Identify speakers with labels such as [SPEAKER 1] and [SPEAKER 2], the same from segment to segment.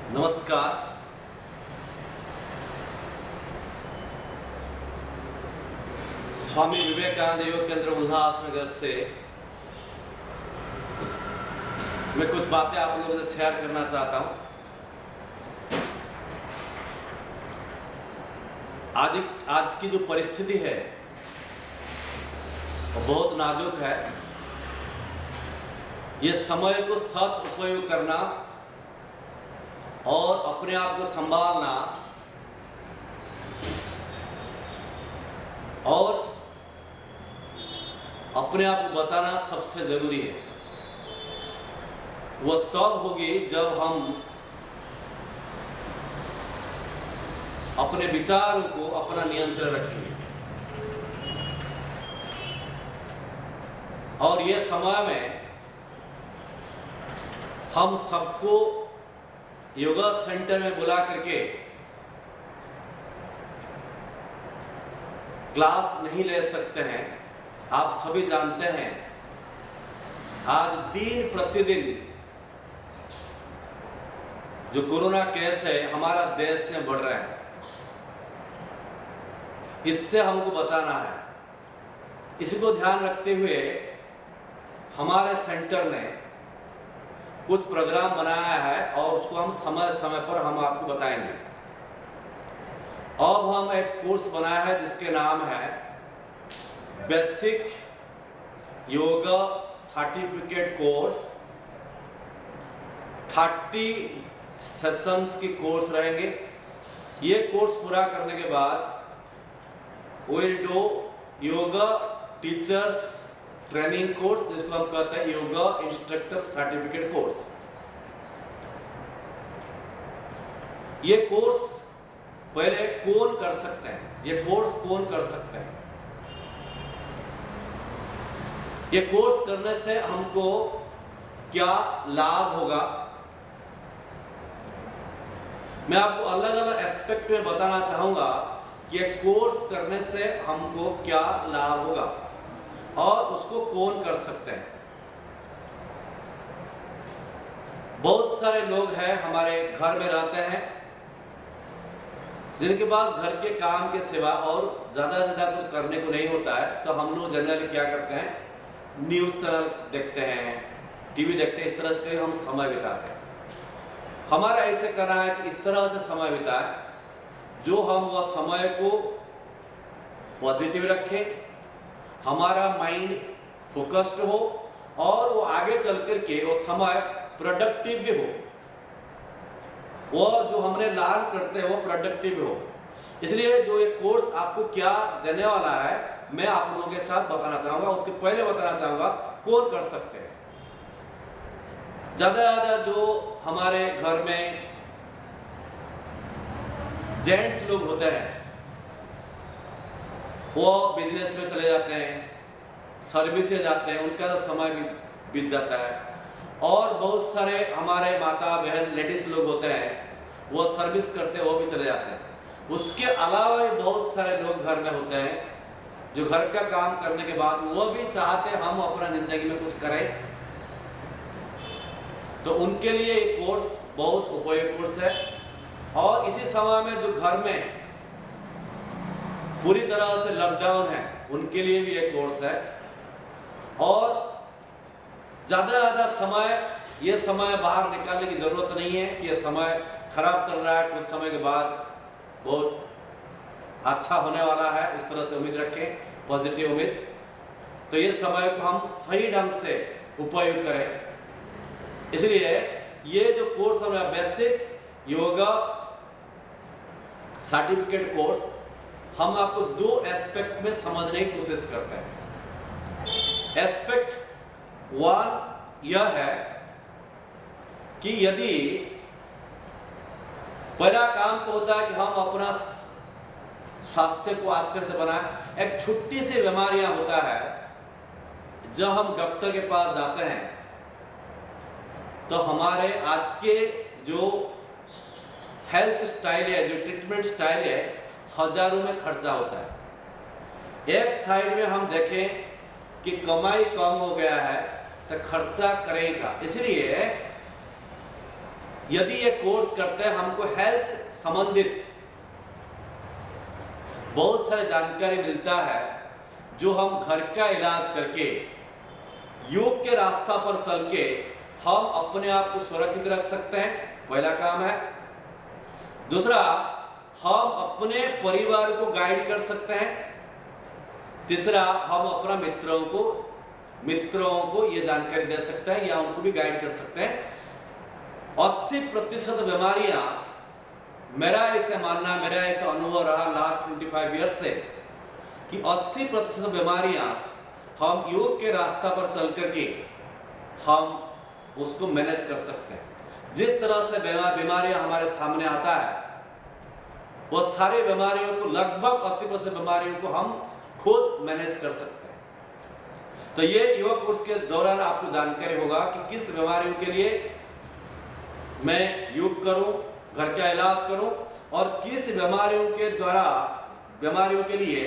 [SPEAKER 1] नमस्कार। स्वामी विवेकानंद योग केंद्र उल्लासनगर से मैं कुछ बातें आप लोगों से शेयर करना चाहता हूं। आज की जो परिस्थिति है वो बहुत नाजुक है। ये समय को सदुपयोग करना और अपने आप को संभालना और अपने आप को बचाना सबसे जरूरी है। वो तब होगी जब हम अपने विचारों को अपना नियंत्रण रखेंगे। और ये समय में हम सबको योगा सेंटर में बुला करके क्लास नहीं ले सकते हैं। आप सभी जानते हैं आज दिन प्रतिदिन जो कोरोना केस है हमारा देश में बढ़ रहा है। इससे हमको बचाना है। इसी को ध्यान रखते हुए हमारे सेंटर ने कुछ प्रोग्राम बनाया है और उसको हम समय समय पर हम आपको बताएंगे। अब हम एक कोर्स बनाया है जिसके नाम है basic yoga certificate course. 30 sessions की कोर्स रहेंगे। ये कोर्स पूरा करने के बाद will do yoga teachers training course, जिसको हम कहते हैं योगा इंस्ट्रक्टर सर्टिफिकेट कोर्स। ये कोर्स पहले कौन कर सकते हैं? ये कोर्स कौन कर सकते हैं? ये कोर्स करने से हमको क्या लाभ होगा, मैं आपको अलग अलग एस्पेक्ट में बताना चाहूंगा कि ये कोर्स करने से हमको क्या लाभ होगा और उसको कौन कर सकते हैं। बहुत सारे लोग हैं हमारे घर में रहते हैं जिनके पास घर के काम के सिवा और ज़्यादा से ज़्यादा कुछ करने को नहीं होता है। तो हम लोग जनरली क्या करते हैं, न्यूज़ चैनल देखते हैं, टीवी देखते हैं। इस तरह से हम समय बिताते हैं। हमारा ऐसे करना है कि इस तरह से समय बिताएं जो हम वह समय को पॉजिटिव रखें, हमारा माइंड फोकस्ड हो और वो आगे चल कर के वो समय प्रोडक्टिव भी हो। वो जो हमने लार्न करते हैं वो प्रोडक्टिव हो। इसलिए जो ये कोर्स आपको क्या देने वाला है मैं आप लोगों के साथ बताना चाहूँगा। उसके पहले बताना चाहूँगा कौन कर सकते हैं। ज़्यादा जो हमारे घर में जेंट्स लोग होते हैं वो बिजनेस में चले जाते हैं, सर्विस में जाते हैं, उनका समय भी बीत जाता है। और बहुत सारे हमारे माता बहन लेडीज लोग होते हैं वो सर्विस करते हैं, वो भी चले जाते हैं। उसके अलावा भी बहुत सारे लोग घर में होते हैं जो घर का काम करने के बाद वो भी चाहते हैं हम अपना जिंदगी में कुछ करें। तो उनके लिए ये कोर्स बहुत उपयोगी कोर्स है। और इसी समय में जो घर में पूरी तरह से लॉकडाउन है उनके लिए भी एक कोर्स है। और ज़्यादा समय ये समय बाहर निकालने की ज़रूरत नहीं है कि ये समय खराब चल रहा है, कुछ समय के बाद बहुत अच्छा होने वाला है। इस तरह से उम्मीद रखें, पॉजिटिव उम्मीद। तो ये समय को हम सही ढंग से उपयोग करें। इसलिए ये जो कोर्स हमारा बेसिक योगा सर्टिफिकेट कोर्स हम आपको 2 एस्पेक्ट में समझने की कोशिश करते हैं। एस्पेक्ट 1 यह है कि यदि पहला काम तो होता है कि हम अपना स्वास्थ्य को अच्छे से बनाएं। एक छोटी सी बीमारियां होता है, जब हम डॉक्टर के पास जाते हैं तो हमारे आज के जो हेल्थ स्टाइल है, जो ट्रीटमेंट स्टाइल है, हजारों में खर्चा होता है। एक साइड में हम देखें कि कमाई कम हो गया है तो खर्चा करेगा। इसलिए यदि ये कोर्स करते हैं हमको हेल्थ संबंधित बहुत सारे जानकारी मिलता है, जो हम घर का इलाज करके योग के रास्ता पर चल के हम अपने आप को सुरक्षित रख सकते हैं, पहला काम है। दूसरा, हम अपने परिवार को गाइड कर सकते हैं। तीसरा, हम अपना मित्रों को ये जानकारी दे सकते हैं या उनको भी गाइड कर सकते हैं। 80% बीमारियां, मेरा ऐसे मानना, मेरा ऐसा अनुभव रहा लास्ट 25 ईयर्स से कि 80% बीमारियां हम योग के रास्ता पर चल करके हम उसको मैनेज कर सकते हैं। जिस तरह से बीमारियां हमारे सामने आता है, वो सारी बीमारियों को, लगभग 80% बीमारियों को हम खुद मैनेज कर सकते हैं। तो ये योग कोर्स के दौरान आपको जानकारी होगा कि किस बीमारियों के लिए मैं योग करूं, घर का इलाज करूं, और किस बीमारियों के लिए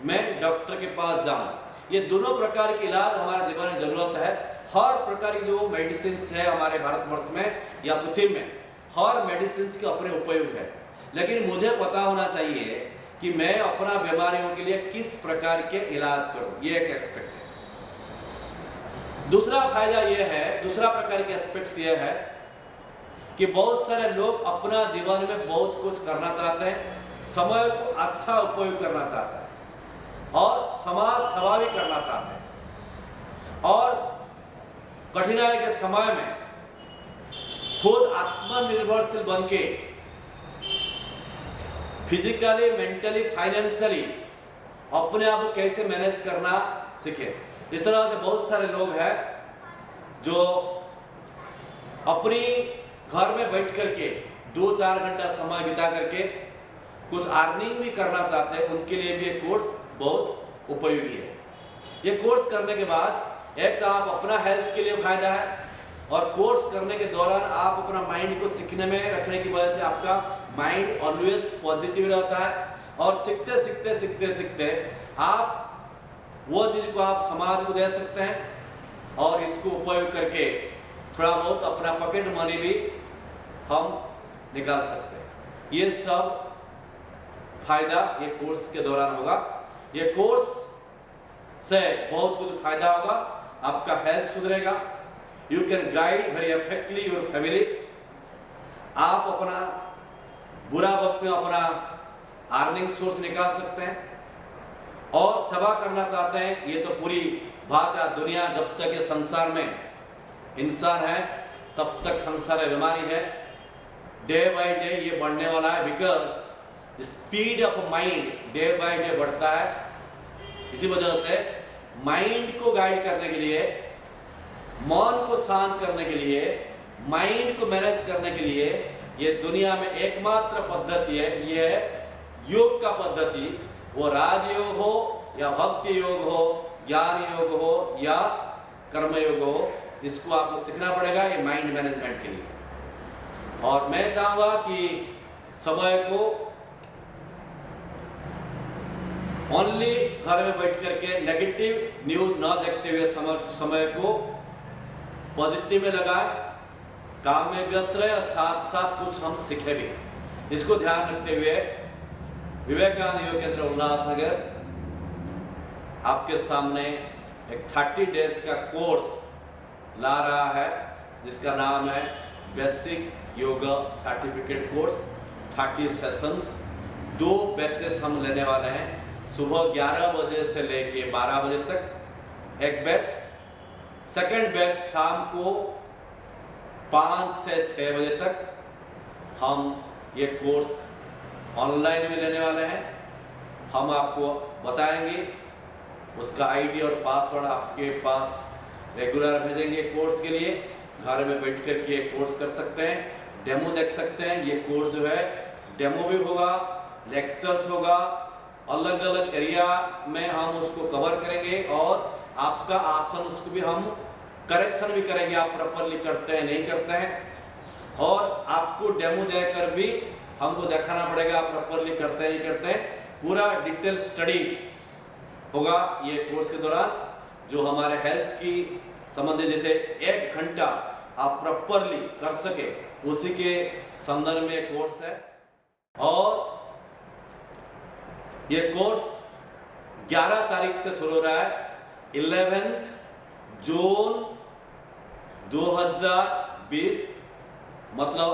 [SPEAKER 1] मैं डॉक्टर के पास जाऊं। ये दोनों प्रकार के इलाज हमारे जीवन में जरूरत है। हर प्रकार की जो मेडिसिन है हमारे भारतवर्ष में या पृथ्वी में, हर मेडिसिन के अपने उपयोग है, लेकिन मुझे पता होना चाहिए कि मैं अपना बीमारियों के लिए किस प्रकार के इलाज करूं। ये एक एस्पेक्ट है। दूसरा फायदा यह है, दूसरा प्रकार के एस्पेक्ट यह है कि बहुत सारे लोग अपना जीवन में बहुत कुछ करना चाहते हैं, समय को अच्छा उपयोग करना चाहते हैं और समाज सेवा भी करना चाहते हैं, और कठिनाई के समय में खुद आत्मनिर्भरशील बन के फिजिकली, मेंटली, फाइनेंशियली अपने आप को कैसे मैनेज करना सीखे। इस तरह से बहुत सारे लोग हैं जो अपनी घर में बैठ करके 2-4 घंटा समय बिता करके कुछ अर्निंग भी करना चाहते हैं। उनके लिए भी ये कोर्स बहुत उपयोगी है। ये कोर्स करने के बाद एक तो आप अपना हेल्थ के लिए फायदा है, और कोर्स करने के दौरान आप अपना माइंड को सीखने में रखने की वजह से आपका माइंड ऑलवेज पॉजिटिव रहता है, और सीखते आप वो चीज़ को आप समाज को दे सकते हैं, और इसको उपयोग करके थोड़ा बहुत अपना पॉकेट मनी भी हम निकाल सकते हैं। ये सब फायदा ये कोर्स के दौरान होगा। ये कोर्स से बहुत कुछ फायदा होगा। आपका हेल्थ सुधरेगा, you can guide very effectively your family. आप अपना बुरा वक्त में अपना अर्निंग सोर्स निकाल सकते हैं, और सेवा करना चाहते हैं। ये तो पूरी भाषा दुनिया, जब तक ये संसार में इंसान है तब तक संसार में बीमारी है। डे बाय डे ये बढ़ने वाला है, because speed of mind day by day बढ़ता है। इसी वजह से माइंड को गाइड करने के लिए, मन को शांत करने के लिए, माइंड को मैनेज करने के लिए ये दुनिया में एकमात्र पद्धति है, ये है योग का पद्धति। वो राजयोग हो या भक्ति योग हो, ज्ञान योग हो या कर्म योग हो, इसको आपको सीखना पड़ेगा ये माइंड मैनेजमेंट के लिए। और मैं चाहूँगा कि समय को ओनली घर में बैठ करके नेगेटिव न्यूज़ ना देखते हुए समय को पॉजिटिव में लगाए, काम में व्यस्त रहे, और साथ साथ कुछ हम सीखे भी। इसको ध्यान रखते हुए विवेकानंद योग केंद्र उल्लासनगर आपके सामने एक 30 डेज का कोर्स ला रहा है, जिसका नाम है basic yoga certificate course. 30 sessions, 2 batches हम लेने वाले हैं। सुबह 11 बजे से लेके 12 बजे तक एक बैच, सेकेंड बैच शाम को 5 से 6 बजे तक हम ये कोर्स ऑनलाइन में लेने वाले हैं। हम आपको बताएंगे, उसका आईडी और पासवर्ड आपके पास रेगुलर भेजेंगे। कोर्स के लिए घर में बैठ कर के कोर्स कर सकते हैं, डेमो देख सकते हैं। ये कोर्स जो है डेमो भी होगा, लेक्चर्स होगा, अलग अलग एरिया में हम उसको कवर करेंगे, और आपका आसन उसको भी हम करेक्शन भी करेंगे, आप प्रॉपरली करते हैं नहीं करते हैं, और आपको डेमो देकर भी हमको दिखाना पड़ेगा आप प्रॉपरली करते हैं नहीं करते हैं। पूरा डिटेल स्टडी होगा ये कोर्स के दौरान, जो हमारे हेल्थ की संबंधित, जैसे 1 घंटा आप प्रॉपरली कर सके उसी के संदर्भ में कोर्स है। और ये कोर्स 11 तारीख से शुरू हो रहा है। 11 जून 2020, मतलब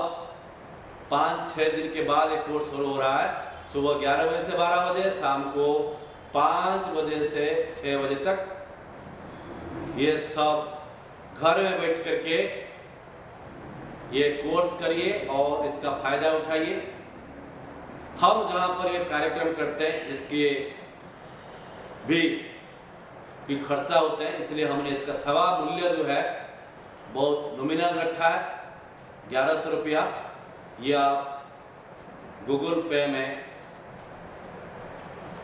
[SPEAKER 1] 5-6 दिन के बाद एक कोर्स शुरू हो रहा है। सुबह 11 बजे से 12 बजे, शाम को 5 बजे से 6 बजे तक। ये सब घर में बैठ करके ये कोर्स करिए और इसका फायदा उठाइए। हम जहाँ पर ये कार्यक्रम करते हैं इसके भी कोई खर्चा होते हैं, इसलिए हमने इसका सवा मूल्य जो है बहुत नॉमिनल रखा है, 1100 रुपया। ये आप गूगल पे में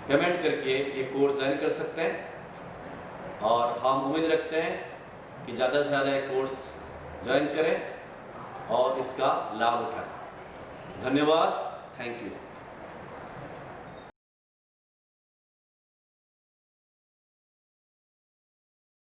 [SPEAKER 1] पेमेंट करके ये कोर्स ज्वाइन कर सकते हैं। और हम उम्मीद रखते हैं कि ज़्यादा से ज़्यादा ये कोर्स ज्वाइन करें और इसका लाभ उठाएं। धन्यवाद, थैंक यू।